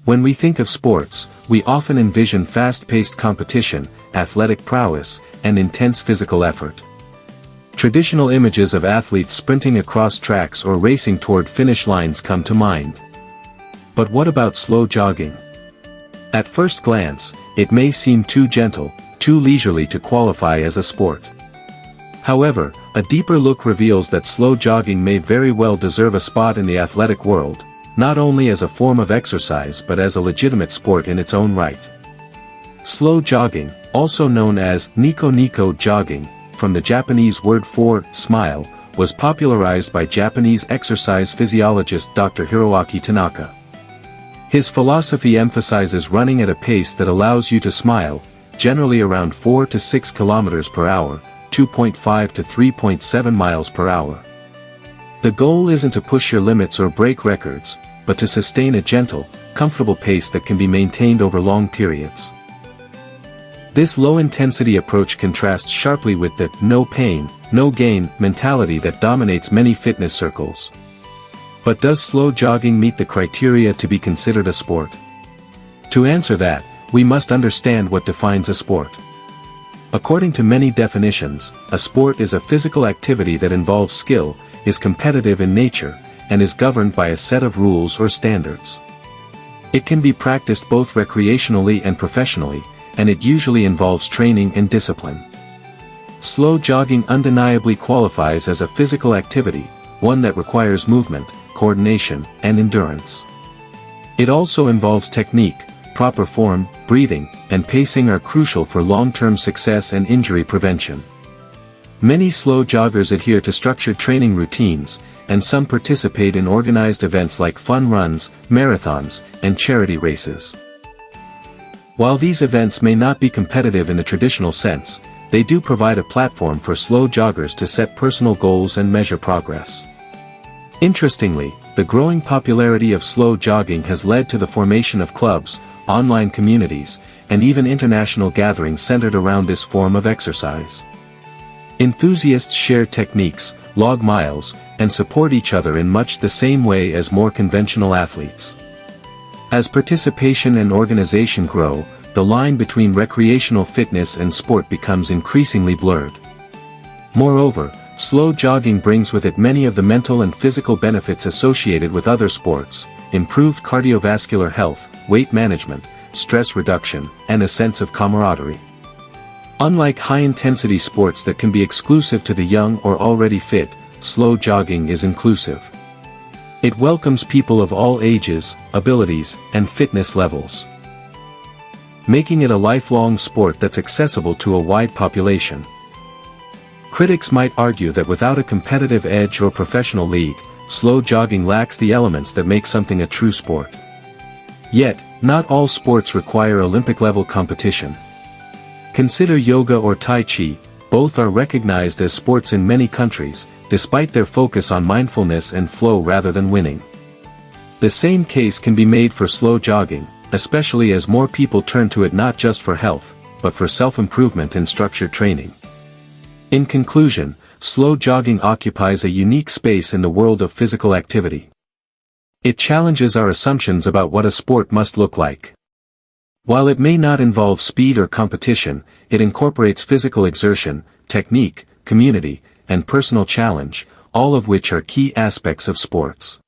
When we think of sports, we often envision fast-paced competition, athletic prowess, and intense physical effort. Traditional images of athletes sprinting across tracks or racing toward finish lines come to mind. But what about slow jogging? At first glance, it may seem too gentle, too leisurely to qualify as a sport. However, a deeper look reveals that slow jogging may very well deserve a spot in the athletic world, not only as a form of exercise but as a legitimate sport in its own right. Slow jogging, also known as nico jogging, from the Japanese word for smile, was popularized by Japanese exercise physiologist Dr. Hiroaki Tanaka. His philosophy emphasizes running at a pace that allows you to smile, generally around 4 to 6 kilometers per hour, 2.5 to 3.7 miles per hour. The goal isn't to push your limits or break records, but to sustain a gentle, comfortable pace that can be maintained over long periods. This low-intensity approach contrasts sharply with the no pain, no gain mentality that dominates many fitness circles. But does slow jogging meet the criteria to be considered a sport? To answer that, we must understand what defines a sport. According to many definitions, a sport is a physical activity that involves skill, is competitive in nature, and is governed by a set of rules or standards. It can be practiced both recreationally and professionally, and it usually involves training and discipline. Slow jogging undeniably qualifies as a physical activity, one that requires movement, coordination, and endurance. It also involves technique, proper form, breathing, and pacing are crucial for long-term success and injury prevention. Many slow joggers adhere to structured training routines, and some participate in organized events like fun runs, marathons, and charity races. While these events may not be competitive in the traditional sense, they do provide a platform for slow joggers to set personal goals and measure progress. Interestingly, the growing popularity of slow jogging has led to the formation of clubs, online communities, and even international gatherings centered around this form of exercise. Enthusiasts share techniques, log miles, and support each other in much the same way as more conventional athletes. As participation and organization grow, the line between recreational fitness and sport becomes increasingly blurred. Moreover, slow jogging brings with it many of the mental and physical benefits associated with other sports: improved cardiovascular health, weight management, stress reduction, and a sense of camaraderie. Unlike high-intensity sports that can be exclusive to the young or already fit, slow jogging is inclusive. It welcomes people of all ages, abilities, and fitness levels, making it a lifelong sport that's accessible to a wide population. Critics might argue that without a competitive edge or professional league, slow jogging lacks the elements that make something a true sport. Yet, not all sports require Olympic-level competition. Consider yoga or Tai Chi, both are recognized as sports in many countries, despite their focus on mindfulness and flow rather than winning. The same case can be made for slow jogging, especially as more people turn to it not just for health, but for self-improvement and structured training. In conclusion, slow jogging occupies a unique space in the world of physical activity. It challenges our assumptions about what a sport must look like. While it may not involve speed or competition, it incorporates physical exertion, technique, community, and personal challenge, all of which are key aspects of sports.